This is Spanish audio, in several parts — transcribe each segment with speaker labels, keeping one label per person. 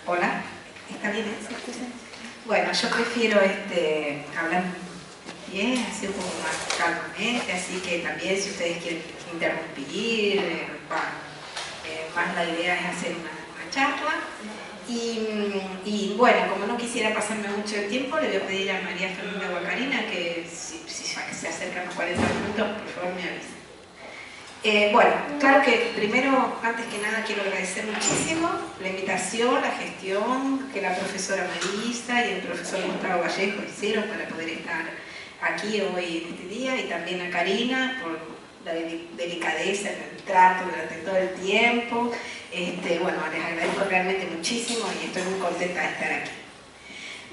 Speaker 1: Hola, ¿está bien? Bueno, yo prefiero hablar bien, así un poco más calmamente, así que también si ustedes quieren interrumpir, más la idea es hacer una charla. Y bueno, como no quisiera pasarme mucho el tiempo, le voy a pedir a María Fernanda Guacarina que si se acercan los 40 minutos, por favor me avisen. Bueno, claro que primero, antes que nada, quiero agradecer muchísimo la invitación, la gestión que la profesora Marisa y el profesor Gustavo Vallejo hicieron para poder estar aquí hoy en este día, y también a Karina por la delicadeza en el trato durante todo el tiempo. Bueno, les agradezco realmente muchísimo y estoy muy contenta de estar aquí.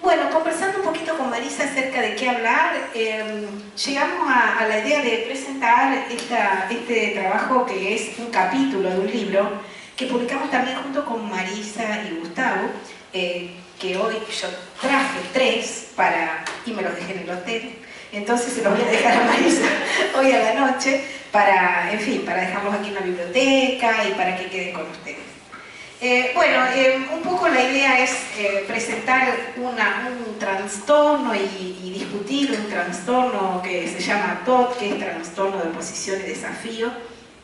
Speaker 1: Bueno, conversando un poquito con Marisa acerca de qué hablar, llegamos a la idea de presentar este trabajo, que es un capítulo de un libro que publicamos también junto con Marisa y Gustavo, que hoy yo traje 3 y me los dejé en el hotel, entonces se los voy a dejar a Marisa hoy a la noche para dejarlos aquí en la biblioteca y para que queden con ustedes. Un poco la idea es presentar un trastorno y discutir un trastorno que se llama TOD, que es trastorno de oposición y desafío,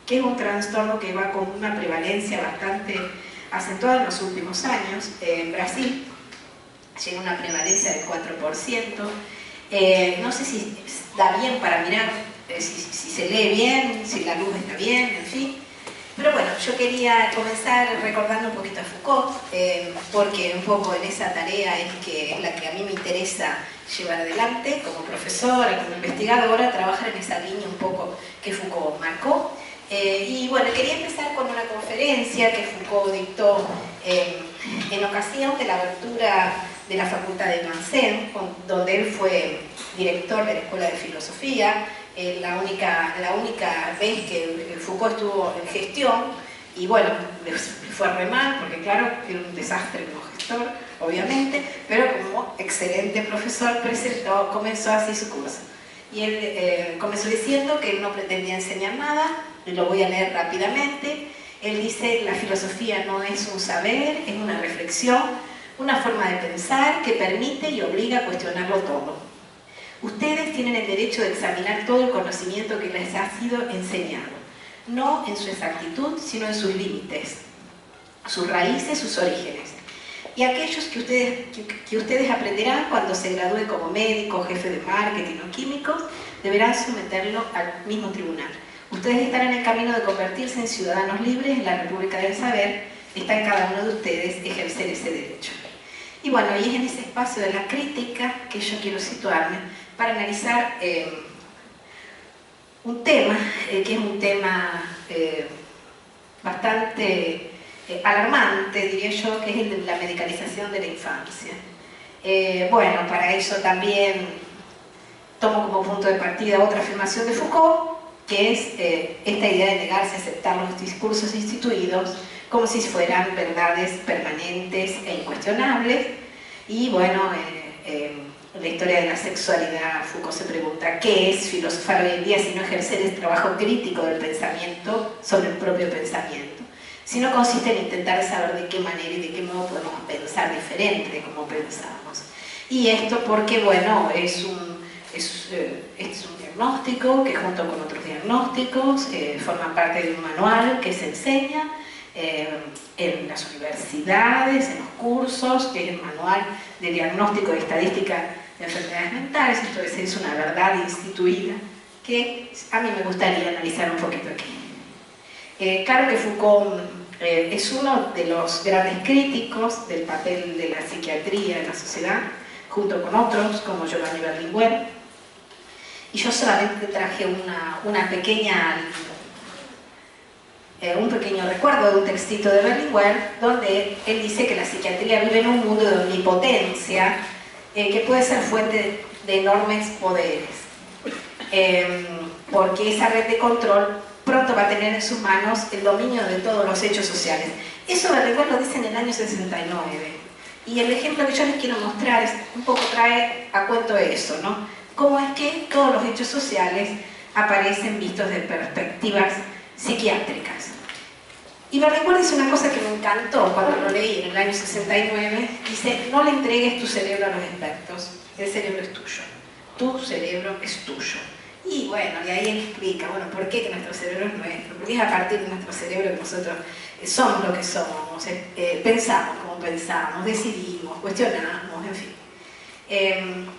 Speaker 1: que es un trastorno que va con una prevalencia bastante acentuada en los últimos años. En Brasil llega a una prevalencia del 4%. No sé si da bien para mirar, si se lee bien, si la luz está bien, en fin. Pero bueno, yo quería comenzar recordando un poquito a Foucault, porque un poco en esa tarea es la que a mí me interesa llevar adelante como profesora, como investigadora, trabajar en esa línea un poco que Foucault marcó. Y bueno, quería empezar con una conferencia que Foucault dictó en ocasión de la apertura de la Facultad de Nancy, donde él fue director de la Escuela de Filosofía. La única vez que Foucault estuvo en gestión, y bueno, le fue re mal, porque claro, era un desastre como gestor, obviamente, pero como excelente profesor comenzó así su curso. Y él comenzó diciendo que él no pretendía enseñar nada, y lo voy a leer rápidamente. Él dice: la filosofía no es un saber, es una reflexión, una forma de pensar que permite y obliga a cuestionarlo todo. Ustedes tienen el derecho de examinar todo el conocimiento que les ha sido enseñado, no en su exactitud, sino en sus límites, sus raíces, sus orígenes. Y aquellos que ustedes aprenderán cuando se gradúe como médico, jefe de marketing o químicos, deberán someterlo al mismo tribunal. Ustedes estarán en el camino de convertirse en ciudadanos libres en la República del Saber. Está en cada uno de ustedes ejercer ese derecho. Y bueno, y es en ese espacio de la crítica que yo quiero situarme para analizar un tema, que es un tema bastante alarmante, diría yo, que es el de la medicalización de la infancia. Bueno, para eso también tomo como punto de partida otra afirmación de Foucault, que es esta idea de negarse a aceptar los discursos instituidos como si fueran verdades permanentes e incuestionables. Y bueno, en la historia de la sexualidad, Foucault se pregunta qué es filosofar hoy en día si no ejercer el trabajo crítico del pensamiento sobre el propio pensamiento, si no consiste en intentar saber de qué manera y de qué modo podemos pensar diferente de cómo pensamos. Y esto porque, bueno, es un diagnóstico que, junto con otros diagnósticos, forma parte de un manual que se enseña en las universidades, en los cursos, que es el manual de diagnóstico y estadística de enfermedades mentales. Esto es una verdad instituida que a mí me gustaría analizar un poquito aquí. Claro que Foucault es uno de los grandes críticos del papel de la psiquiatría en la sociedad, junto con otros como Giovanni Berlinguer, y yo solamente traje un pequeño recuerdo de un textito de Berlinguer, donde él dice que la psiquiatría vive en un mundo de omnipotencia que puede ser fuente de enormes poderes, porque esa red de control pronto va a tener en sus manos el dominio de todos los hechos sociales. Eso Berlinguer lo dice en el año 69, y el ejemplo que yo les quiero mostrar es un poco trae a cuento eso, ¿no? Cómo es que todos los hechos sociales aparecen vistos de perspectivas psiquiátricas.
Speaker 2: Y Berlinguer dice una cosa que me encantó cuando lo leí en el año 69, dice, no le entregues tu cerebro a los expertos, el cerebro es tuyo, tu cerebro es tuyo. Y bueno, y ahí él explica, bueno, ¿por qué que nuestro cerebro es nuestro? Porque es a partir de nuestro cerebro que nosotros somos lo que somos, pensamos como pensamos, decidimos, cuestionamos, en fin.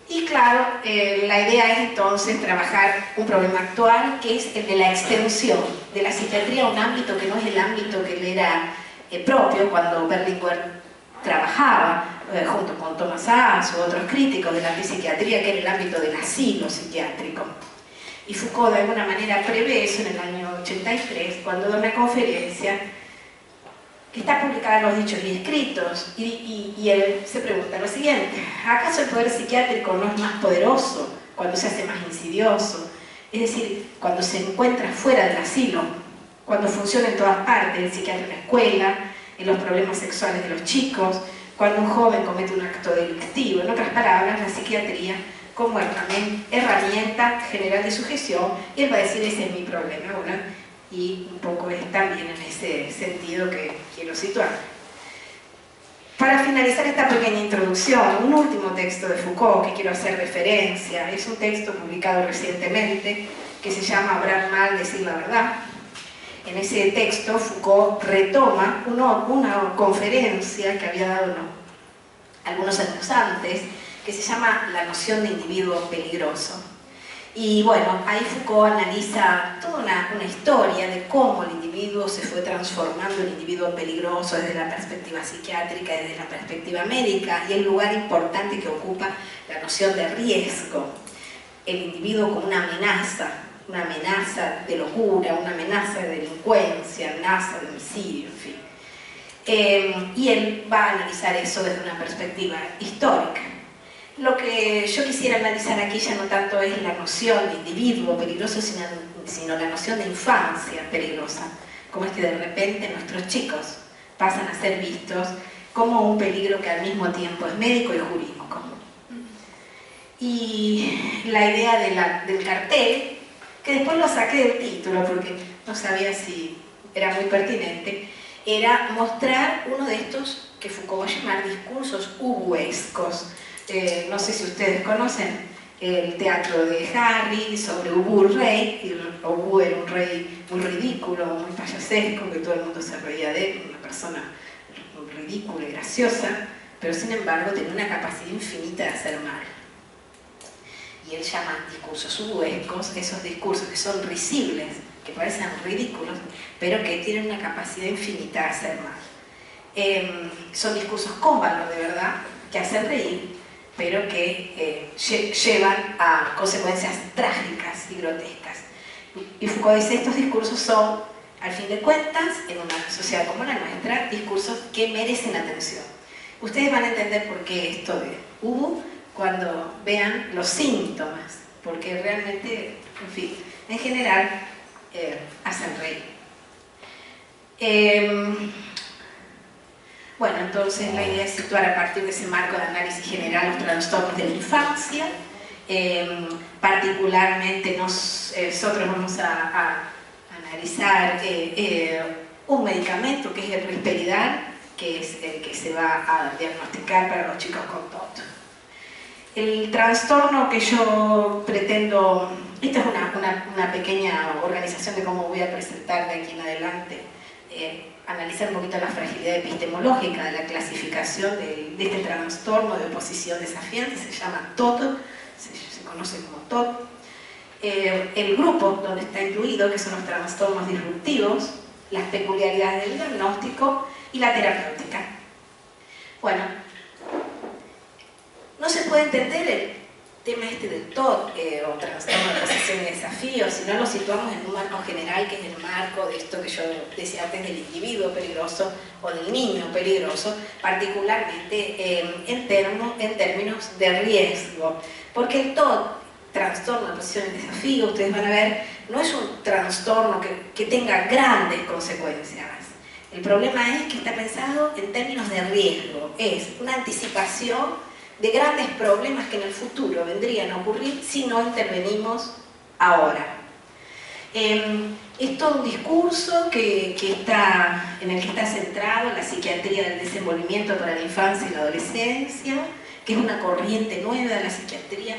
Speaker 2: Y claro, la idea es entonces trabajar un problema actual, que es el de la extensión de la psiquiatría a un ámbito que no es el ámbito que le era propio cuando Berlinguer trabajaba junto con Thomas Sachs u otros críticos de la antipsiquiatría, que era el ámbito del asilo psiquiátrico. Y Foucault de alguna manera prevé eso en el año 83, cuando da una conferencia que está publicada en los Dichos y Escritos, y él se pregunta lo siguiente: ¿acaso el poder psiquiátrico no es más poderoso cuando se hace más insidioso? Es decir, cuando se encuentra fuera del asilo, cuando funciona en todas partes, el psiquiatra en la escuela, en los problemas sexuales de los chicos, cuando un joven comete un acto delictivo. En otras palabras, la psiquiatría como herramienta general de sujeción, y él va a decir, ese es mi problema, ¿verdad? Y un poco es también en ese sentido que quiero situar. Para finalizar esta pequeña introducción, un último texto de Foucault que quiero hacer referencia, es un texto publicado recientemente que se llama Obrar mal, decir la verdad. En ese texto Foucault retoma una conferencia que había dado algunos años antes, que se llama La noción de individuo peligroso. Y bueno, ahí Foucault analiza toda una historia de cómo el individuo se fue transformando en individuo peligroso desde la perspectiva psiquiátrica, desde la perspectiva médica, y el lugar importante que ocupa la noción de riesgo. El individuo como una amenaza de locura, una amenaza de delincuencia, amenaza de homicidio, en fin. Y él va a analizar eso desde una perspectiva histórica. Lo que yo quisiera analizar aquí ya no tanto es la noción de individuo peligroso, sino la noción de infancia peligrosa. Como es que de repente nuestros chicos pasan a ser vistos como un peligro que al mismo tiempo es médico y jurídico. Y la idea del cartel, que después lo saqué del título porque no sabía si era muy pertinente, era mostrar uno de estos que Foucault va a llamar discursos ubuescos. No sé si ustedes conocen el teatro de Harry sobre Ubu el rey, y Ubu era un rey muy ridículo, muy payasesco, que todo el mundo se reía de él, una persona ridícula y graciosa, pero sin embargo tenía una capacidad infinita de hacer mal. Y él llama discursos ubuescos esos discursos que son risibles, que parecen ridículos, pero que tienen una capacidad infinita de hacer mal. Son discursos con valor de verdad, que hacen reír, pero que llevan a consecuencias trágicas y grotescas. Y Foucault dice, estos discursos son, al fin de cuentas, en una sociedad como la nuestra, discursos que merecen atención. Ustedes van a entender por qué esto de Ubu cuando vean los síntomas, porque realmente, en fin, en general, hacen reír. Bueno, entonces la idea es situar a partir de ese marco de análisis general los trastornos de la infancia. Particularmente nosotros vamos a analizar un medicamento que es el risperidal, que es el que se va a diagnosticar para los chicos con TOT. El trastorno que yo pretendo, esta es una pequeña organización de cómo voy a presentar de aquí en adelante, analizar un poquito la fragilidad epistemológica de la clasificación de este trastorno de oposición desafiante, se llama TOT, se conoce como TOT. El grupo donde está incluido, que son los trastornos disruptivos, las peculiaridades del diagnóstico y la terapéutica. Bueno, no se puede entender el tema este del TOT o trastorno de oposición y desafío si no lo situamos en un marco general, que es el marco de esto que yo decía antes del individuo peligroso o del niño peligroso, particularmente en términos de riesgo, porque el TOT, trastorno de oposición y desafío, ustedes van a ver, no es un trastorno que tenga grandes consecuencias. El problema es que está pensado en términos de riesgo, es una anticipación de grandes problemas que en el futuro vendrían a ocurrir si no intervenimos ahora. Es todo un discurso en el que está centrado la psiquiatría del desenvolvimiento para la infancia y la adolescencia, que es una corriente nueva de la psiquiatría,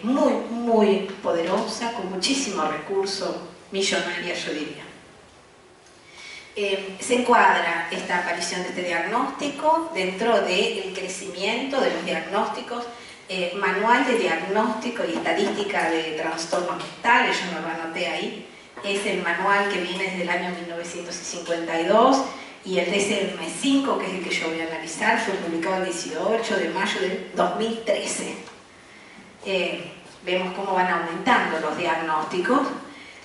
Speaker 2: muy, muy poderosa, con muchísimo recurso, millonaria, yo diría. Se encuadra esta aparición de este diagnóstico dentro del crecimiento de los diagnósticos, manual de diagnóstico y estadística de trastornos mentales, yo no lo anoté ahí, es el manual que viene desde el año 1952 y el DSM-5, que es el que yo voy a analizar, fue publicado el 18 de mayo del 2013. Vemos cómo van aumentando los diagnósticos.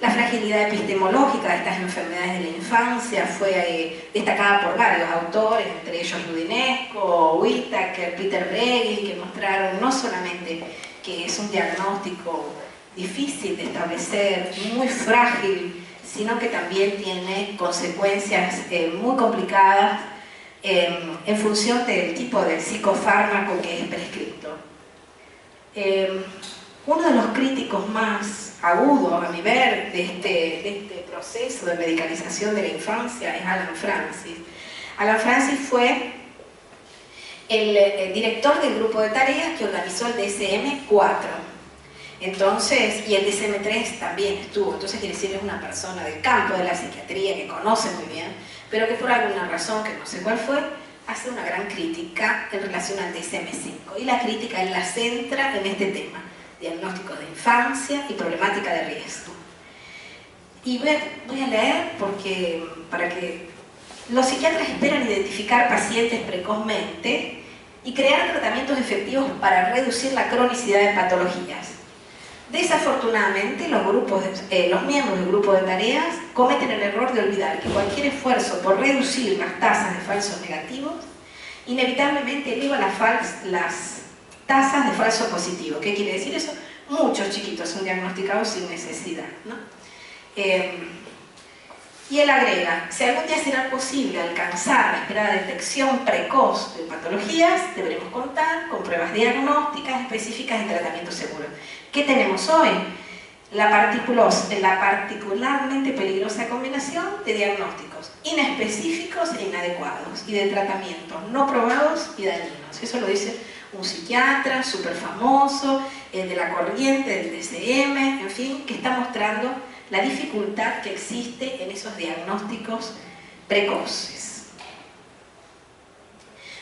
Speaker 2: La fragilidad epistemológica de estas enfermedades de la infancia fue destacada por varios autores, entre ellos Rudinesco, Whittaker, Peter Bregel, que mostraron no solamente que es un diagnóstico difícil de establecer, muy frágil, sino que también tiene consecuencias muy complicadas en función del tipo de psicofármaco que es prescrito. Uno de los críticos más agudos, a mi ver, de este proceso de medicalización de la infancia es Alan Francis. Alan Francis fue el director del grupo de tareas que organizó el DSM-4. Entonces, y el DSM-3 también estuvo, entonces quiere decir es una persona del campo de la psiquiatría que conoce muy bien, pero que por alguna razón, que no sé cuál fue, hace una gran crítica en relación al DSM-5. Y la crítica él la centra en este tema, diagnóstico de infancia y problemática de riesgo. Y voy a leer para que los psiquiatras esperan identificar pacientes precozmente y crear tratamientos efectivos para reducir la cronicidad de patologías. Desafortunadamente, los miembros del grupo de tareas cometen el error de olvidar que cualquier esfuerzo por reducir las tasas de falsos negativos inevitablemente eleva las tasas de falso positivo. ¿Qué quiere decir eso? Muchos chiquitos son diagnosticados sin necesidad, ¿no? Y él agrega, si algún día será posible alcanzar la esperada detección precoz de patologías, deberemos contar con pruebas diagnósticas específicas y tratamientos seguros. ¿Qué tenemos hoy? La particularmente peligrosa combinación de diagnósticos inespecíficos e inadecuados y de tratamientos no probados y dañinos. Eso lo dice un psiquiatra súper famoso, de la corriente del DSM, en fin, que está mostrando la dificultad que existe en esos diagnósticos precoces.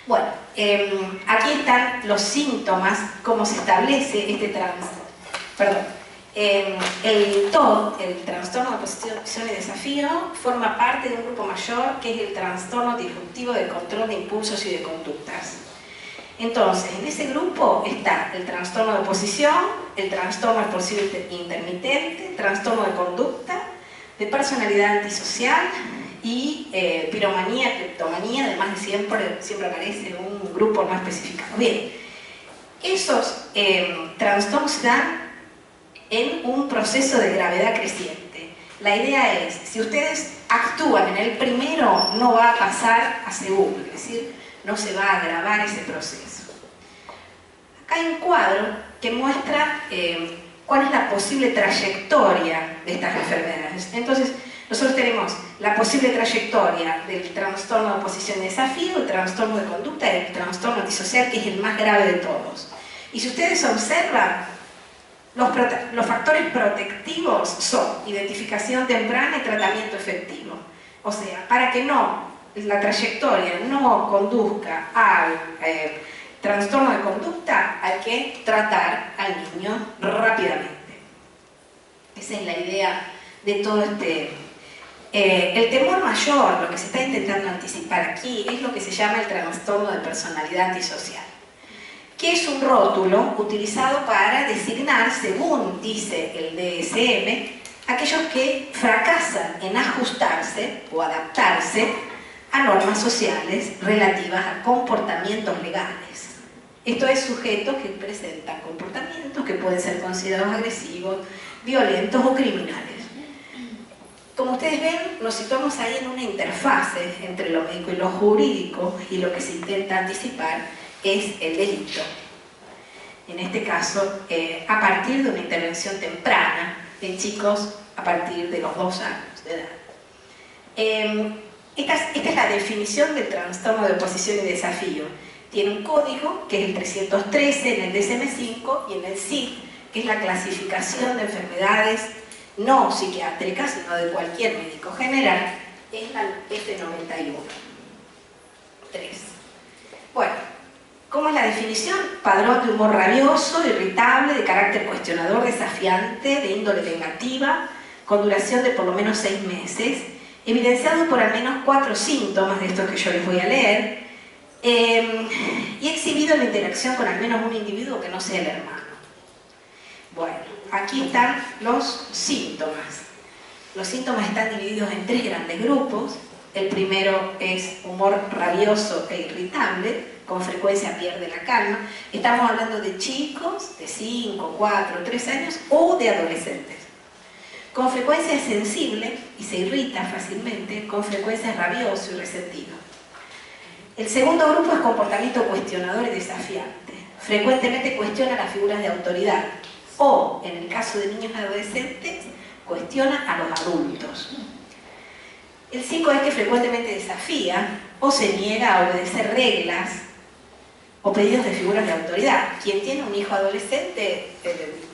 Speaker 2: Bueno, aquí están los síntomas, cómo se establece este el TOD, el trastorno de oposición y desafío, forma parte de un grupo mayor que es el trastorno disruptivo de control de impulsos y de conductas. Entonces, en ese grupo está el trastorno de oposición, el trastorno explosivo intermitente, trastorno de conducta, de personalidad antisocial y piromanía, cleptomanía, además de siempre aparece un grupo no especificado. Bien, esos trastornos se dan en un proceso de gravedad creciente. La idea es, si ustedes actúan en el primero, no va a pasar a segundo, es decir, no se va a agravar ese proceso. Acá hay un cuadro que muestra cuál es la posible trayectoria de estas enfermedades. Entonces, nosotros tenemos la posible trayectoria del trastorno de oposición y desafío, el trastorno de conducta y el trastorno antisocial, que es el más grave de todos. Y si ustedes observan, los factores protectivos son identificación temprana y tratamiento efectivo. O sea, para que la trayectoria no conduzca al trastorno de conducta, hay que tratar al niño rápidamente. Esa es la idea de todo este... el temor mayor, lo que se está intentando anticipar aquí, es lo que se llama el trastorno de personalidad antisocial, que es un rótulo utilizado para designar, según dice el DSM, aquellos que fracasan en ajustarse o adaptarse a normas sociales relativas a comportamientos legales. Esto es sujetos que presentan comportamientos que pueden ser considerados agresivos, violentos o criminales. Como ustedes ven, nos situamos ahí en una interfase entre lo médico y lo jurídico, y lo que se intenta anticipar es el delito. En este caso, a partir de una intervención temprana, en chicos a partir de los 2 años de edad. Esta es la definición del trastorno de oposición y desafío. Tiene un código, que es el 313 en el DSM-5, y en el CID, que es la clasificación de enfermedades no psiquiátricas, sino de cualquier médico general, es la F91. 3. Bueno, ¿cómo es la definición? Padrón de humor rabioso, irritable, de carácter cuestionador, desafiante, de índole vengativa, con duración de por lo menos 6 meses, evidenciado por al menos 4 síntomas de estos que yo les voy a leer, y exhibido en la interacción con al menos un individuo que no sea el hermano. Bueno, aquí están los síntomas. Los síntomas están divididos en 3 grandes grupos. El primero es humor rabioso e irritable, con frecuencia pierde la calma. Estamos hablando de chicos de 5, 4, 3 años o de adolescentes. Con frecuencia es sensible y se irrita fácilmente, con frecuencia es rabioso y resentido. El segundo grupo es comportamiento cuestionador y desafiante. Frecuentemente cuestiona las figuras de autoridad o, en el caso de niños y adolescentes, cuestiona a los adultos. El 5 es que frecuentemente desafía o se niega a obedecer reglas o pedidos de figuras de autoridad. Quien tiene un hijo adolescente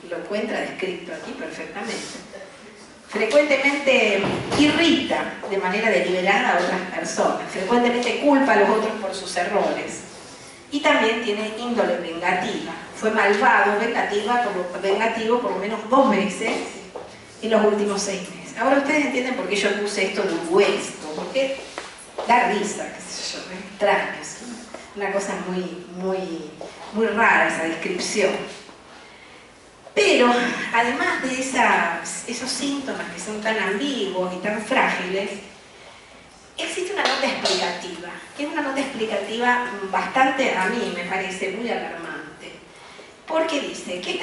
Speaker 2: lo encuentra descrito aquí perfectamente. Frecuentemente irrita de manera deliberada a otras personas. Frecuentemente culpa a los otros por sus errores. Y también tiene índole vengativa. Fue malvado, vengativo por lo menos 2 veces en los últimos 6 meses. Ahora ustedes entienden por qué yo puse esto de un hueso, porque da risa, qué sé yo, es extraño, es una cosa muy rara esa descripción. Pero además de esos síntomas que son tan ambiguos y tan frágiles, existe una nota explicativa, que es una nota explicativa bastante, a mí me parece, muy alarmante. Porque dice que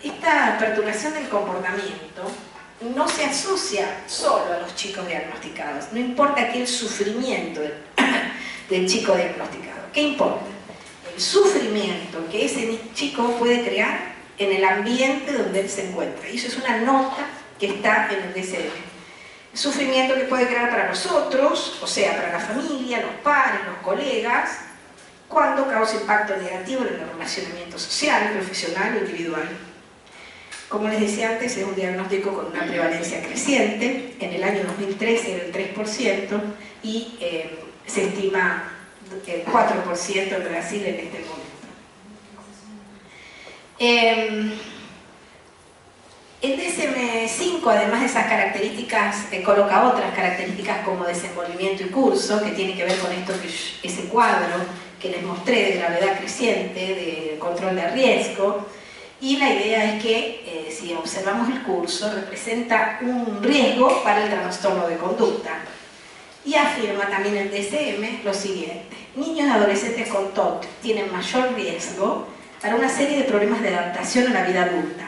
Speaker 2: esta perturbación del comportamiento no se asocia solo a los chicos diagnosticados. No importa aquí el sufrimiento del chico diagnosticado. ¿Qué importa? El sufrimiento que ese chico puede crear en el ambiente donde él se encuentra. Y eso es una nota que está en el DSM. El sufrimiento que puede crear para los otros, o sea, para la familia, los padres, los colegas, cuando causa impacto negativo en el relacionamiento social, profesional o individual. Como les decía antes, es un diagnóstico con una prevalencia creciente. En el año 2013 era el 3% y se estima el 4% en Brasil en este momento. El DSM-5, además de esas características, coloca otras características como desenvolvimiento y curso, que tiene que ver con ese cuadro que les mostré de gravedad creciente, de control de riesgo. Y la idea es que, si observamos el curso, representa un riesgo para el trastorno de conducta. Y afirma también el DSM lo siguiente: niños y adolescentes con TOC tienen mayor riesgo para una serie de problemas de adaptación a la vida adulta,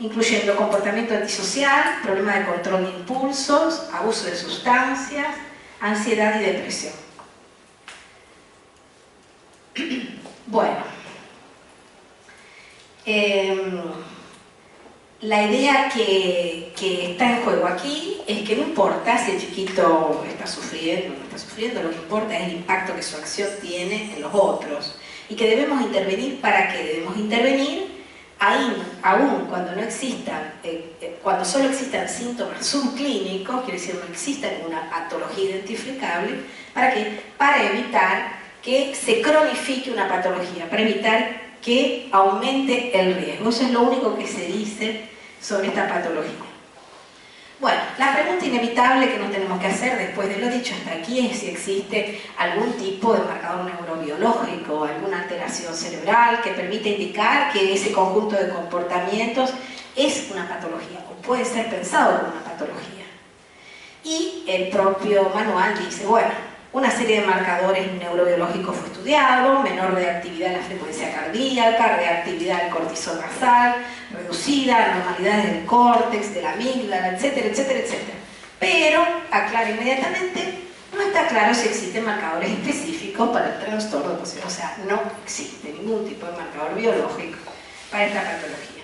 Speaker 2: incluyendo comportamiento antisocial, problemas de control de impulsos, abuso de sustancias, ansiedad y depresión. Bueno, la idea que está en juego aquí es que no importa si el chiquito está sufriendo o no está sufriendo, lo que importa es el impacto que su acción tiene en los otros, y que debemos intervenir. ¿Para qué? Debemos intervenir aún cuando no existan, cuando solo existan síntomas subclínicos, quiere decir no exista ninguna patología identificable. ¿Para qué? Para evitar que se cronifique una patología, para evitar que aumente el riesgo. Eso es lo único que se dice sobre esta patología. Bueno, la pregunta inevitable que nos tenemos que hacer después de lo dicho hasta aquí es si existe algún tipo de marcador neurobiológico, alguna alteración cerebral que permite indicar que ese conjunto de comportamientos es una patología o puede ser pensado como una patología. Y el propio manual dice, bueno, una serie de marcadores neurobiológicos fue estudiado: menor reactividad en la frecuencia cardíaca, reactividad del cortisol basal reducida, anormalidades del córtex, de la amígdala, etcétera, etcétera, etcétera. Pero, aclara inmediatamente, no está claro si existen marcadores específicos para el trastorno de oposición. O sea, no existe ningún tipo de marcador biológico para esta patología.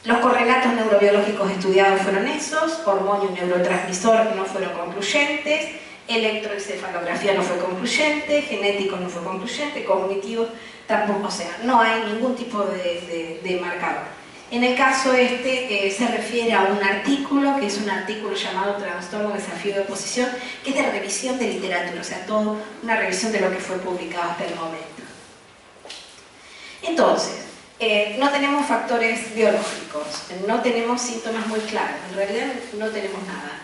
Speaker 2: Los correlatos neurobiológicos estudiados fueron esos: hormonio y neurotransmisor no fueron concluyentes, electroencefalografía no fue concluyente, genético no fue concluyente, cognitivo tampoco, o sea, no hay ningún tipo de marcador. En el caso se refiere a un artículo, que es un artículo llamado Trastorno Desafío de Oposición, que es de revisión de literatura, o sea, toda una revisión de lo que fue publicado hasta el momento. Entonces, no tenemos factores biológicos, no tenemos síntomas muy claros, en realidad no tenemos nada.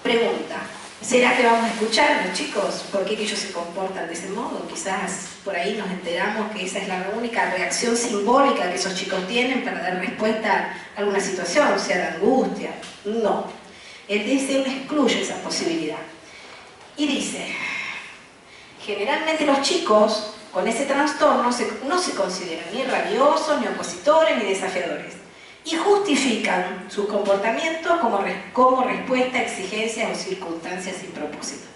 Speaker 2: Pregunta: ¿será que vamos a escuchar a los chicos por qué ellos se comportan de ese modo? Quizás por ahí nos enteramos que esa es la única reacción simbólica que esos chicos tienen para dar respuesta a alguna situación, sea de angustia. No. El DSM excluye esa posibilidad. Y dice: generalmente los chicos con ese trastorno no se consideran ni rabiosos, ni opositores, ni desafiadores, y justifican sus comportamientos como respuesta a exigencias o circunstancias sin propósito.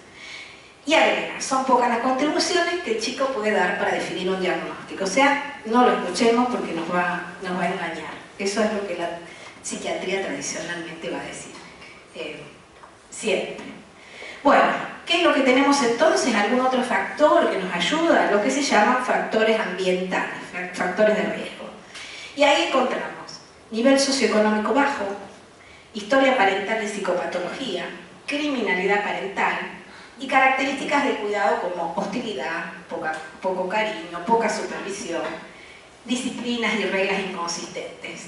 Speaker 2: Y agrega: son pocas las contribuciones que el chico puede dar para definir un diagnóstico. O sea, no lo escuchemos porque nos va a engañar. Eso es lo que la psiquiatría tradicionalmente va a decir. Siempre. Bueno, ¿qué es lo que tenemos entonces? ¿Algún otro factor que nos ayuda? Lo que se llaman factores ambientales, factores de riesgo. Y ahí encontramos nivel socioeconómico bajo, historia parental de psicopatología, criminalidad parental y características de cuidado como hostilidad, poco cariño, poca supervisión, disciplinas y reglas inconsistentes.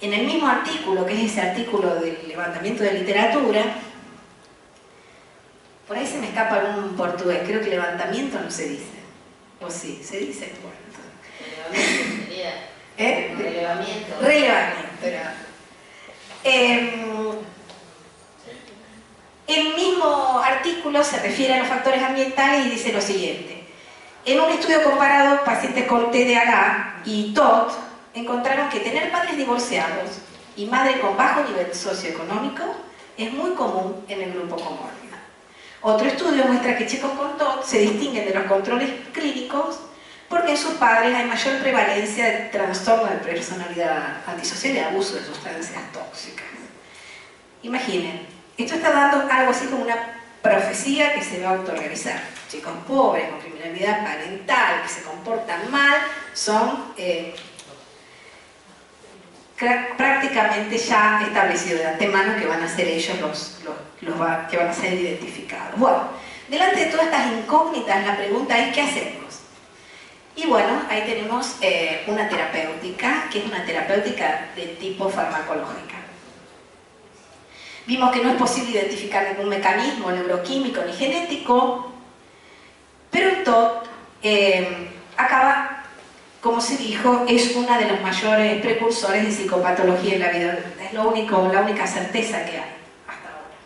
Speaker 2: En el mismo artículo, que es ese artículo del levantamiento de literatura, por ahí se me escapa algún portugués, creo que levantamiento no se dice. ¿O sí? ¿Se dice? Bueno,
Speaker 3: relevamiento sería. Relevamiento.
Speaker 2: Relevamiento. El mismo artículo se refiere a los factores ambientales y dice lo siguiente: en un estudio comparado, pacientes con TDAH y TOT encontraron que tener padres divorciados y madre con bajo nivel socioeconómico es muy común en el grupo comórbido. Otro estudio muestra que chicos con TOT se distinguen de los controles clínicos porque en sus padres hay mayor prevalencia de trastorno de personalidad antisocial y abuso de sustancias tóxicas. Imaginen, esto está dando algo así como una profecía que se va a autorrealizar. Chicos pobres, con criminalidad parental, que se comportan mal, son prácticamente ya establecidos de antemano que van a ser ellos que van a ser identificados. Bueno, delante de todas estas incógnitas, la pregunta es: ¿qué hacemos? Y bueno, ahí tenemos una terapéutica, que es una terapéutica de tipo farmacológica. Vimos que no es posible identificar ningún mecanismo neuroquímico ni genético, pero el TOT acaba, como se dijo, es una de los mayores precursores de psicopatología en la vida adulta. Es la única certeza que hay hasta ahora.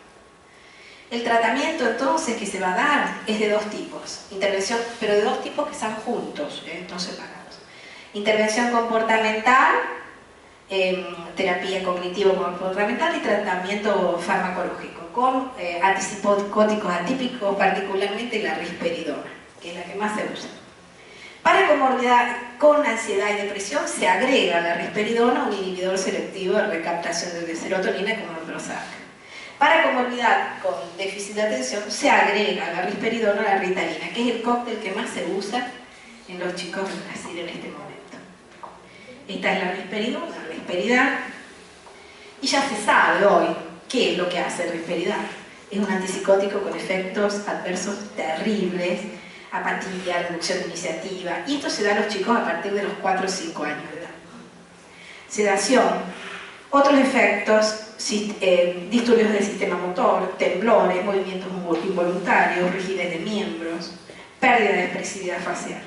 Speaker 2: El tratamiento entonces que se va a dar es de dos tipos, intervención, pero de dos tipos que están juntos, no separados. Intervención comportamental, terapia cognitivo-comportamental, y tratamiento farmacológico con antipsicóticos atípicos, particularmente la risperidona, que es la que más se usa. Para comorbilidad con ansiedad y depresión se agrega a la risperidona un inhibidor selectivo de recaptación de serotonina como el Prozac. Para comorbilidad con déficit de atención se agrega a la risperidona la ritalina, que es el cóctel que más se usa en los chicos en Brasil en este momento. Esta es la risperidona, la risperidar, y ya se sabe hoy qué es lo que hace el risperidar. Es un antipsicótico con efectos adversos terribles: apatía, reducción de iniciativa, y esto se da a los chicos a partir de los 4 o 5 años de edad. Sedación, otros efectos, disturbios del sistema motor, temblores, movimientos involuntarios, rigidez de miembros, pérdida de expresividad facial.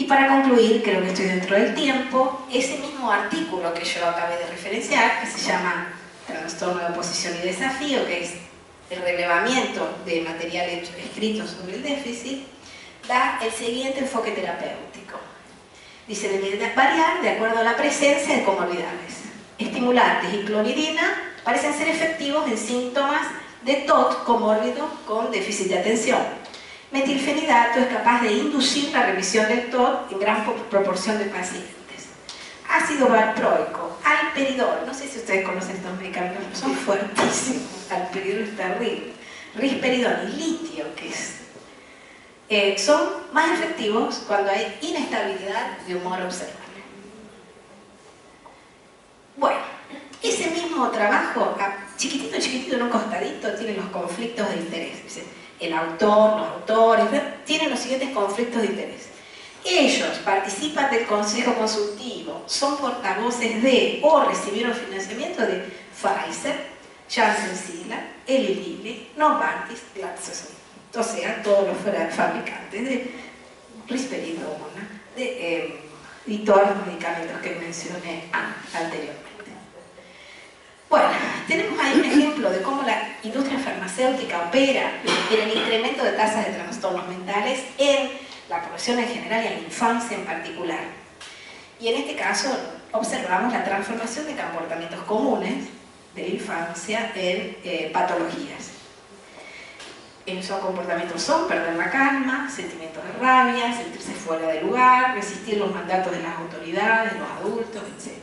Speaker 2: Y para concluir, creo que estoy dentro del tiempo, ese mismo artículo que yo acabé de referenciar, que se llama Trastorno de Oposición y Desafío, que es el relevamiento de material escrito sobre el déficit, da el siguiente enfoque terapéutico. Dice: debe variar de acuerdo a la presencia de comorbidades. Estimulantes y clonidina parecen ser efectivos en síntomas de TOT comórbido con déficit de atención. metilfenidato es capaz de inducir la remisión del TOC en gran proporción de pacientes. Ácido valproico, alperidol, no sé si ustedes conocen estos medicamentos, son fuertísimos, alperidol es terrible, risperidol y litio, que son más efectivos cuando hay inestabilidad de humor observable. Bueno, ese mismo trabajo, chiquitito en un costadito, tiene los conflictos de interés. Dice, el autor, los autores, tienen los siguientes conflictos de interés. Ellos participan del consejo consultivo, son portavoces de o recibieron financiamiento de Pfizer, Janssen Sila, Eli Lilly, Novartis, GlaxoSmithKline. O sea, todos los fabricantes de risperidona y todos los medicamentos que mencioné anteriormente. Bueno, tenemos ahí un ejemplo de cómo la industria farmacéutica opera en el incremento de tasas de trastornos mentales en la población en general y en la infancia en particular. Y en este caso observamos la transformación de comportamientos comunes de la infancia en patologías. Esos comportamientos son perder la calma, sentimientos de rabia, sentirse fuera de lugar, resistir los mandatos de las autoridades, de los adultos, etc.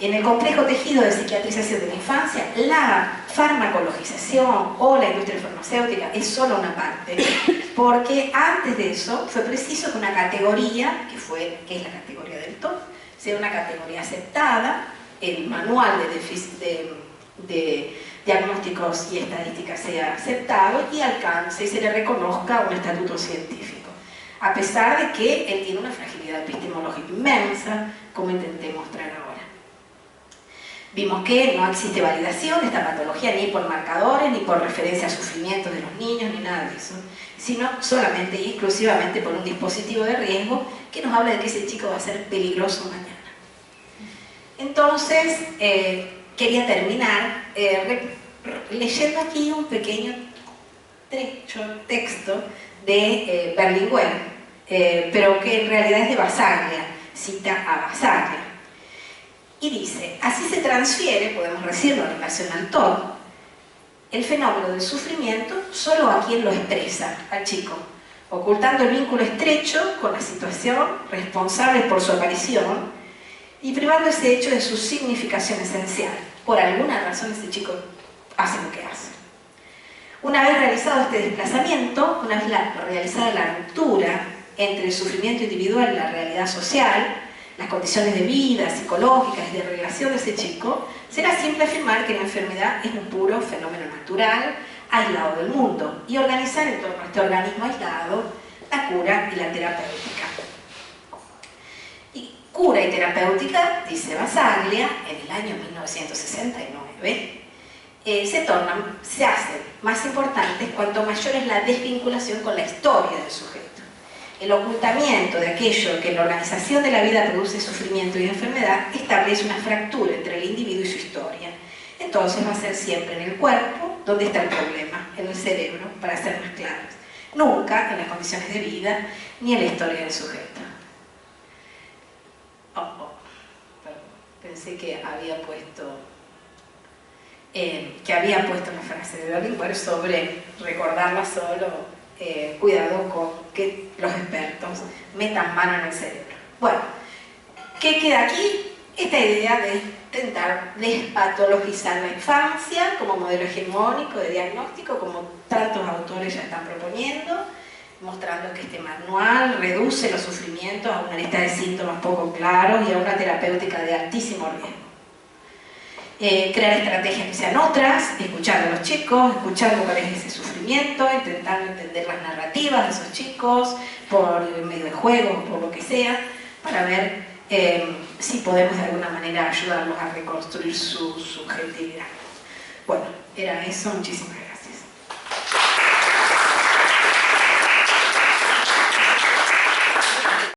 Speaker 2: En el complejo tejido de psiquiatrización de la infancia, la farmacologización o la industria farmacéutica es solo una parte, porque antes de eso fue preciso que una categoría, que es la categoría del TOC, sea una categoría aceptada, el manual de diagnósticos y estadísticas sea aceptado y alcance y se le reconozca un estatuto científico, a pesar de que él tiene una fragilidad epistemológica inmensa, como intenté mostrar ahora. Vimos que no existe validación de esta patología ni por marcadores, ni por referencia a sufrimientos de los niños, ni nada de eso, sino solamente y exclusivamente por un dispositivo de riesgo que nos habla de que ese chico va a ser peligroso mañana. Entonces, quería terminar leyendo aquí un pequeño texto de Berlinguer, pero que en realidad es de Basaglia, cita a Basaglia. Y dice, así se transfiere, podemos decirlo en relación al TOC, el fenómeno del sufrimiento solo a quien lo expresa, al chico, ocultando el vínculo estrecho con la situación responsable por su aparición y privando ese hecho de su significación esencial. Por alguna razón ese chico hace lo que hace. Una vez realizado este desplazamiento, una vez realizada la ruptura entre el sufrimiento individual y la realidad social, las condiciones de vida, psicológicas y de relación de ese chico, será simple afirmar que la enfermedad es un puro fenómeno natural, aislado del mundo, y organizar en torno a este organismo aislado la cura y la terapéutica. Y cura y terapéutica, dice Basaglia, en el año 1969, se hacen más importantes cuanto mayor es la desvinculación con la historia del sujeto. El ocultamiento de aquello que en la organización de la vida produce sufrimiento y enfermedad establece una fractura entre el individuo y su historia. Entonces va a ser siempre en el cuerpo donde está el problema, en el cerebro, para ser más claros. Nunca en las condiciones de vida ni en la historia del sujeto. Perdón, pensé que había puesto una frase de Berlinguer sobre recordarla solo. Cuidado con que los expertos metan mano en el cerebro. Bueno, ¿qué queda aquí? Esta idea de intentar despatologizar la infancia como modelo hegemónico de diagnóstico, como tantos autores ya están proponiendo, mostrando que este manual reduce los sufrimientos a una lista de síntomas poco claros y a una terapéutica de altísimo riesgo. Crear estrategias que sean otras, escuchando a los chicos, escuchando cuál es ese sufrimiento, intentando entender las narrativas de esos chicos por medio de juegos o por lo que sea, para ver si podemos de alguna manera ayudarlos a reconstruir su subjetividad. Bueno, era eso, muchísimas gracias.